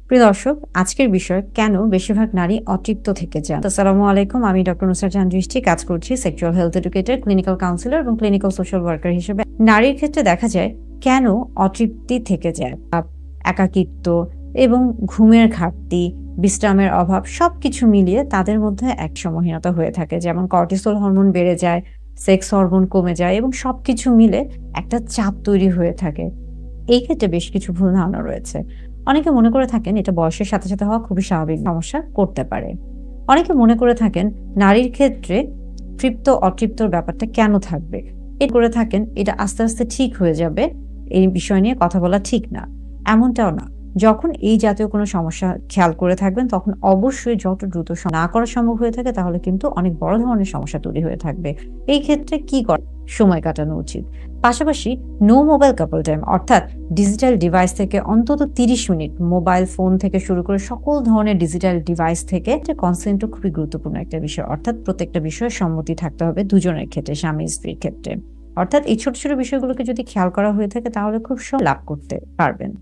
প্রিয় দর্শক, আজকের বিষয় কেন বেশিরভাগ নারী অতৃপ্ত থেকে যান। আসসালামু আলাইকুম, আমি ডক্টর নুসরাত জাহান দৃষ্টি, কাজ করছি sexual health educator, clinical councillor এবং ক্লিনিক্যাল সোশ্যাল ওয়ার্কার হিসেবে। নারীর ক্ষেত্রে দেখা যায় কেন অতৃপ্তি থেকে যায়। একাকিত্ব এবং ঘুমের ঘাটতি, বিশ্রামের অভাব সবকিছু মিলিয়ে তাদের মধ্যে এক সময়হীনতা হয়ে থাকে। যেমন কর্টিসল হরমোন বেড়ে যায়, সেক্স হরমোন কমে যায় এবং সবকিছু মিলে একটা চাপ তৈরি হয়ে থাকে। এই ক্ষেত্রে বেশ কিছু ভুল ধারণা রয়েছে। অনেকে মনে করে থাকেন এটা বয়সের সাথে, সাথে হওয়া খুবই স্বাভাবিক, সমস্যা করতে পারে। অনেকে মনে করে থাকেন নারীর ক্ষেত্রে তৃপ্ত-অতৃপ্তর ব্যাপারটা কেন থাকবে? করে থাকেন এটা আস্তে, আস্তে ঠিক হয়ে যাবে। এই বিষয় নিয়ে কথা বলা ঠিক না। এমনটাও না। যখন এই জাতীয় কোনো সমস্যা খেয়াল করে থাকবেন তখন অবশ্যই যত দ্রুত না করা সম্ভব হয়ে থাকে তাহলে কিন্তু অনেক বড় ধরনের সমস্যা তৈরি হয়ে থাকবে। এই ক্ষেত্রে কি করা? সময় কাটানো উচিত। পাশাপাশি নো মোবাইল কাপল টাইম, অর্থাৎ ডিজিটাল ডিভাইস থেকে অন্তত ৩০ মিনিট, মোবাইল ফোন থেকে শুরু করে সকল ধরনের ডিজিটাল ডিভাইস থেকে কনসেন্টও খুবই গুরুত্বপূর্ণ একটা বিষয়। অর্থাৎ প্রত্যেকটা বিষয়ে সম্মতি থাকতে হবে দুজনের ক্ষেত্রে, স্বামী-স্ত্রীর ক্ষেত্রে। অর্থাৎ এই ছোট, ছোট বিষয়গুলোকে যদি খেয়াল করা হয়ে থাকে তাহলে খুব লাভ করতে পারবেন।